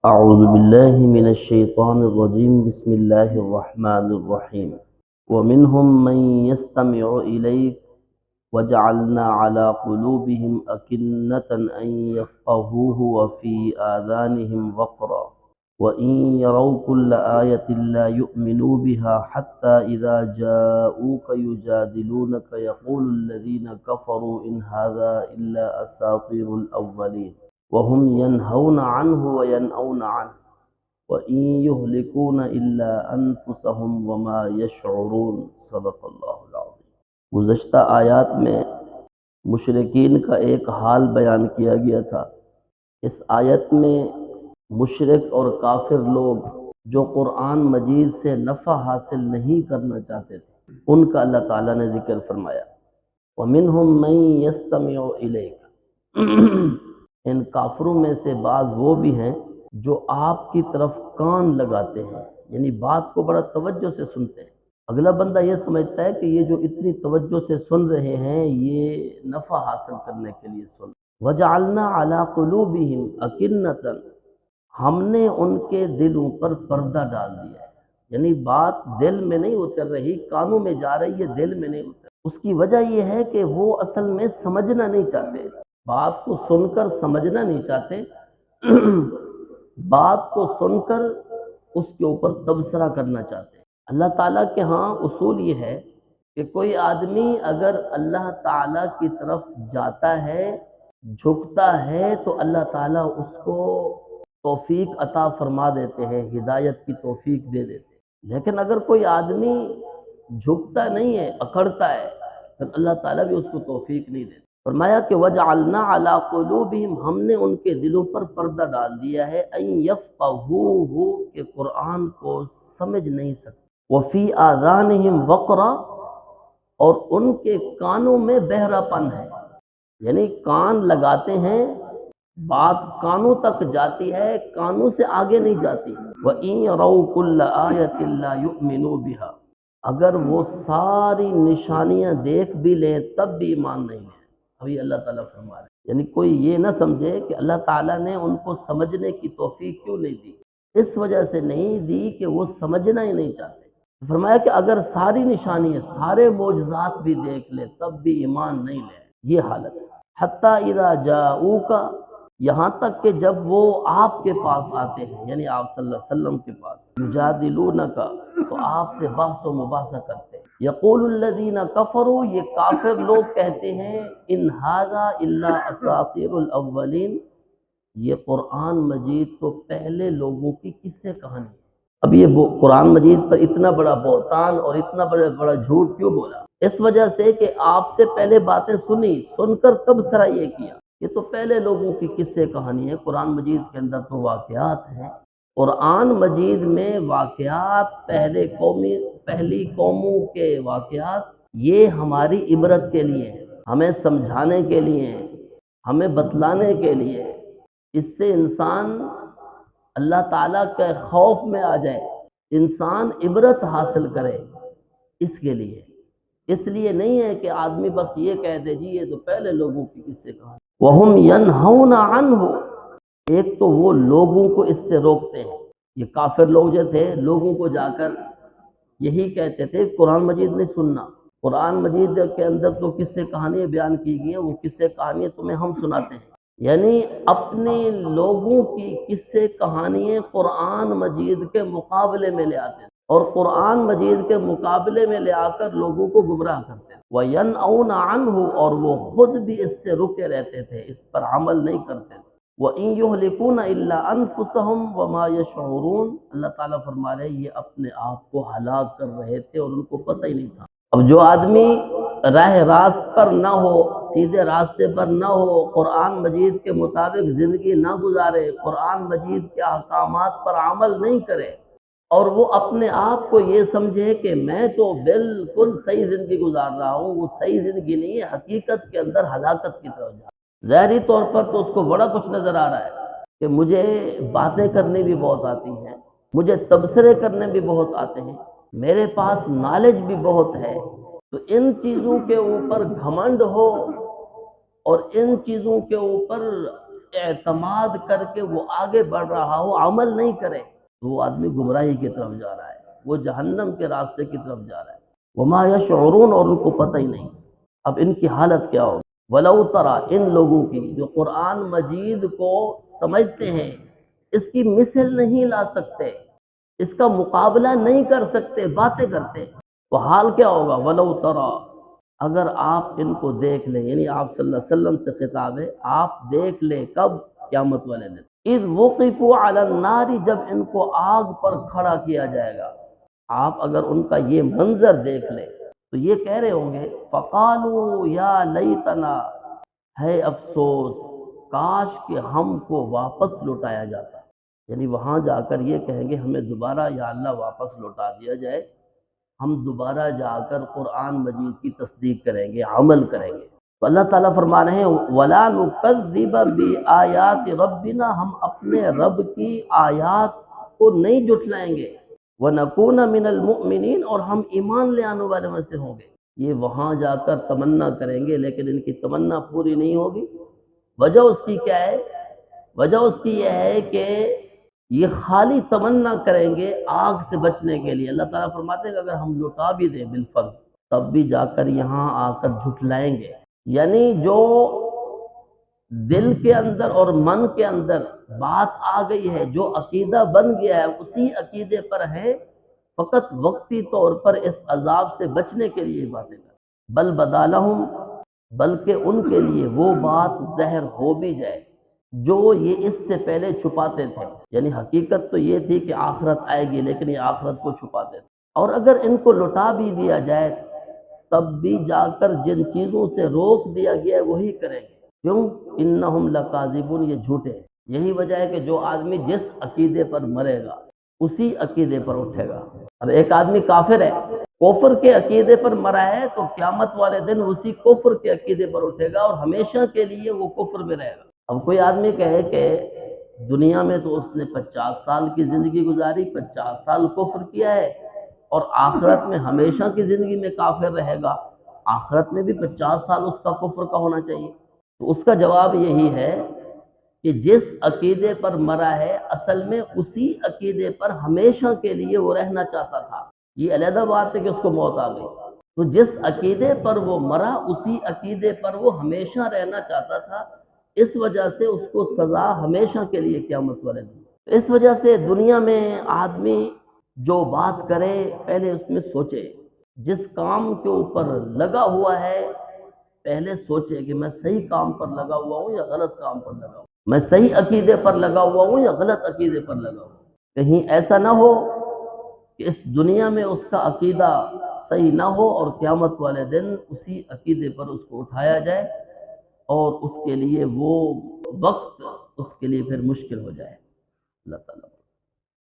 أعوذ بالله من الشيطان الرجيم بسم الله الرحمن الرحيم ومنهم من يستمع إليك وجعلنا على قلوبهم أكنة أن يفقهوه وفي آذانهم وقرا وإن يروا كل آية لا يؤمنوا بها حتى إذا جاءوك يجادلونك يقول الذين كفروا إن هذا إلا أساطير الأولين وهم ينهون عنه وينأون عنه وَإِن يُهْلِكُونَ إِلَّا أَنفُسَهُمْ وَمَا يَشْعُرُونَ صدق اللہ العظیم۔ گزشتہ آیات میں مشرکین کا ایک حال بیان کیا گیا تھا۔ اس آیت میں مشرک اور کافر لوگ جو قرآن مجید سے نفع حاصل نہیں کرنا چاہتے تھے، ان کا اللہ تعالیٰ نے ذکر فرمایا۔ وَمِنْهُمْ مَن يَسْتَمِعُ إِلَيْكَ، ان کافروں میں سے بعض وہ بھی ہیں جو آپ کی طرف کان لگاتے ہیں، یعنی بات کو بڑا توجہ سے سنتے ہیں۔ اگلا بندہ یہ سمجھتا ہے کہ یہ جو اتنی توجہ سے سن رہے ہیں یہ نفع حاصل کرنے کے لیے سن۔ وَجَعَلْنَا عَلَىٰ قُلُوبِهِمْ أَكِنَّةً، ہم نے ان کے دلوں پر پردہ ڈال دیا ہے، یعنی بات دل میں نہیں اتر رہی، کانوں میں جا رہی ہے، دل میں نہیں اتر۔ اس کی وجہ یہ ہے کہ وہ اصل میں سمجھنا نہیں چاہتے، بات کو سن کر سمجھنا نہیں چاہتے، بات کو سن کر اس کے اوپر تبصرہ کرنا چاہتے ہیں۔ اللہ تعالیٰ کے ہاں اصول یہ ہے کہ کوئی آدمی اگر اللہ تعالیٰ کی طرف جاتا ہے، جھکتا ہے، تو اللہ تعالیٰ اس کو توفیق عطا فرما دیتے ہیں، ہدایت کی توفیق دے دیتے ہیں۔ لیکن اگر کوئی آدمی جھکتا نہیں ہے، اکڑتا ہے، پھر اللہ تعالیٰ بھی اس کو توفیق نہیں دیتے۔ فرمایا کہ وَجَعَلْنَا عَلَىٰ قُلُوبِهِمْ، ہم نے ان کے دلوں پر پردہ ڈال دیا ہے، أَن يَفْقَهُوهُ، کہ قرآن کو سمجھ نہیں سکتے، وَفِي آذَانِهِمْ وَقْرًا، اور ان کے کانوں میں بہرا پن ہے، یعنی کان لگاتے ہیں، بات کانوں تک جاتی ہے، کانوں سے آگے نہیں جاتی۔ وَإِن يَرَوْا كُلَّ آيَةٍ لَا يُؤْمِنُوا بِهَا، اگر وہ ساری نشانیاں دیکھ بھی لیں تب بھی ایمان نہیں ہے۔ ابھی اللہ تعالیٰ فرما رہے ہیں، یعنی کوئی یہ نہ سمجھے کہ اللہ تعالیٰ نے ان کو سمجھنے کی توفیق کیوں نہیں دی، اس وجہ سے نہیں دی کہ وہ سمجھنا ہی نہیں چاہتے۔ فرمایا کہ اگر ساری نشانیاں، سارے معجزات بھی دیکھ لے تب بھی ایمان نہیں لے، یہ حالت ہے۔ حتیٰ اذا جاؤک، یہاں تک کہ جب وہ آپ کے پاس آتے ہیں، یعنی آپ صلی اللہ علیہ وسلم کے پاس، یجادلونک، تو آپ سے بحث و مباحثہ کرتے ہیں۔ یقول الذین کفروا، یہ کافر لوگ کہتے ہیں، ان ھذا الا اساطیر الاولین، یہ قرآن مجید تو پہلے لوگوں کی قصے کہانی ہے۔ اب یہ قرآن مجید پر اتنا بڑا بہتان اور اتنا بڑا جھوٹ کیوں بولا؟ اس وجہ سے کہ آپ سے پہلے باتیں سنی، سن کر تبصرہ یہ کیا، یہ تو پہلے لوگوں کی قصے کہانی ہے۔ قرآن مجید کے اندر تو واقعات ہیں، قرآن مجید میں واقعات، پہلی قوموں کے واقعات، یہ ہماری عبرت کے لیے ہیں، ہمیں سمجھانے کے لیے ہیں، ہمیں بتلانے کے لیے، اس سے انسان اللہ تعالیٰ کے خوف میں آ جائے، انسان عبرت حاصل کرے، اس کے لیے۔ اس لیے نہیں ہے کہ آدمی بس یہ کہہ دے جی یہ تو پہلے لوگوں کی قصے کہانی۔ وَهُمْ يَنْهَوْنَ عَنْهُ، ایک تو وہ لوگوں کو اس سے روکتے ہیں، یہ کافر لوگ جو تھے لوگوں کو جا کر یہی کہتے تھے قرآن مجید نہیں سننا، قرآن مجید کے اندر تو قصے کہانیاں بیان کی گئی ہیں، وہ قصے کہانیاں تمہیں ہم سناتے ہیں، یعنی اپنے لوگوں کی قصے کہانیاں قرآن مجید کے مقابلے میں لے آتے ہیں، اور قرآن مجید کے مقابلے میں لے آ کر لوگوں کو گمراہ کرتے ہیں۔ وَيَنْأَوْنَ عَنْهُ، اور وہ خود بھی اس سے رکے رہتے تھے، اس پر عمل نہیں کرتے تھے۔ وَإِن يُهْلِكُونَ إِلَّا أَنفُسَهُمْ وَمَا يَشْعُرُونَ، اللہ تعالیٰ فرما رہے ہیں یہ اپنے آپ کو ہلاک کر رہے تھے اور ان کو پتہ ہی نہیں تھا۔ اب جو آدمی راہ راست پر نہ ہو، سیدھے راستے پر نہ ہو، قرآن مجید کے مطابق زندگی نہ گزارے، قرآن مجید کے احکامات پر عمل نہیں کرے، اور وہ اپنے آپ کو یہ سمجھے کہ میں تو بالکل صحیح زندگی گزار رہا ہوں، وہ صحیح زندگی نہیں ہے، حقیقت کے اندر ہلاکت کی طرف جا، ظاہری طور پر تو اس کو بڑا کچھ نظر آ رہا ہے کہ مجھے باتیں کرنی بھی بہت آتی ہیں، مجھے تبصرے کرنے بھی بہت آتے ہیں، میرے پاس نالج بھی بہت ہے، تو ان چیزوں کے اوپر گھمنڈ ہو اور ان چیزوں کے اوپر اعتماد کر کے وہ آگے بڑھ رہا ہو، عمل نہیں کرے، تو وہ آدمی گمراہی کی طرف جا رہا ہے، وہ جہنم کے راستے کی طرف جا رہا ہے۔ وما یشعرون، اور ان کو پتہ ہی نہیں۔ اب ان کی حالت کیا ہوگی؟ ولو ترا، ان لوگوں کی جو قرآن مجید کو سمجھتے ہیں، اس کی مثل نہیں لا سکتے، اس کا مقابلہ نہیں کر سکتے، باتیں کرتے ہیں، تو حال کیا ہوگا؟ ولو ترا، اگر آپ ان کو دیکھ لیں، یعنی آپ صلی اللہ علیہ وسلم سے خطاب ہے، آپ دیکھ لیں کب؟ قیامت والے دن۔ اذ وقفوا علی النار، جب ان کو آگ پر کھڑا کیا جائے گا، آپ اگر ان کا یہ منظر دیکھ لیں تو یہ کہہ رہے ہوں گے فقالوا یا لیتنا، ہے افسوس، کاش کہ ہم کو واپس لوٹایا جاتا، یعنی وہاں جا کر یہ کہیں گے ہمیں دوبارہ یا اللہ واپس لوٹا دیا جائے، ہم دوبارہ جا کر قرآن مجید کی تصدیق کریں گے، عمل کریں گے۔ تو اللہ تعالیٰ فرما رہے ہیں وَلَا نُكَذِّبَ بِآيَاتِ رَبِّنَا، ہم اپنے رب کی آیات کو نہیں جھٹلائیں گے، وَنَكُونَ مِنَ الْمُؤْمِنِينَ، اور ہم ایمان لے آنے والے میں سے ہوں گے۔ یہ وہاں جا کر تمنا کریں گے، لیکن ان کی تمنا پوری نہیں ہوگی۔ وجہ اس کی کیا ہے؟ وجہ اس کی یہ ہے کہ یہ خالی تمنا کریں گے آگ سے بچنے کے لیے۔ اللہ تعالیٰ فرماتے ہیں کہ اگر ہم لوٹا بھی دیں بالفرض، تب بھی جا کر یہاں آ کر جھٹلائیں گے۔ یعنی جو دل کے اندر اور من کے اندر بات آ گئی ہے، جو عقیدہ بن گیا ہے، اسی عقیدے پر ہے، فقط وقتی طور پر اس عذاب سے بچنے کے لیے باتیں کر۔ بل بدالہم، بلکہ ان کے لیے وہ بات زہر ہو بھی جائے جو یہ اس سے پہلے چھپاتے تھے، یعنی حقیقت تو یہ تھی کہ آخرت آئے گی، لیکن یہ آخرت کو چھپاتے تھے۔ اور اگر ان کو لٹا بھی دیا جائے تب بھی جا کر جن چیزوں سے روک دیا گیا ہے وہی کریں گے۔ کیوں؟ انہم لکاذبون، یہ جھوٹے ہیں۔ یہی وجہ ہے کہ جو آدمی جس عقیدے پر مرے گا اسی عقیدے پر اٹھے گا۔ اب ایک آدمی کافر ہے، کفر کے عقیدے پر مرا ہے، تو قیامت والے دن اسی کفر کے عقیدے پر اٹھے گا اور ہمیشہ کے لیے وہ کفر میں رہے گا۔ اب کوئی آدمی کہے کہ دنیا میں تو اس نے 50 سال کی زندگی گزاری، 50 سال کفر کیا ہے، اور آخرت میں ہمیشہ کی زندگی میں کافر رہے گا، آخرت میں بھی 50 سال اس کا کفر کا ہونا چاہیے۔ تو اس کا جواب یہی ہے کہ جس عقیدے پر مرا ہے اصل میں اسی عقیدے پر ہمیشہ کے لیے وہ رہنا چاہتا تھا۔ یہ علیحدہ بات ہے کہ اس کو موت آ گئی، تو جس عقیدے پر وہ مرا اسی عقیدے پر وہ ہمیشہ رہنا چاہتا تھا، اس وجہ سے اس کو سزا ہمیشہ کے لیے قیامت والے دن۔ اس وجہ سے دنیا میں آدمی جو بات کرے پہلے اس میں سوچے، جس کام کے اوپر لگا ہوا ہے پہلے سوچے کہ میں صحیح کام پر لگا ہوا ہوں یا غلط کام پر لگا ہوں، میں صحیح عقیدے پر لگا ہوا ہوں یا غلط عقیدے پر لگا ہوں۔ کہیں ایسا نہ ہو کہ اس دنیا میں اس کا عقیدہ صحیح نہ ہو اور قیامت والے دن اسی عقیدے پر اس کو اٹھایا جائے اور اس کے لیے وہ وقت اس کے لیے پھر مشکل ہو جائے۔ اللہ تعالیٰ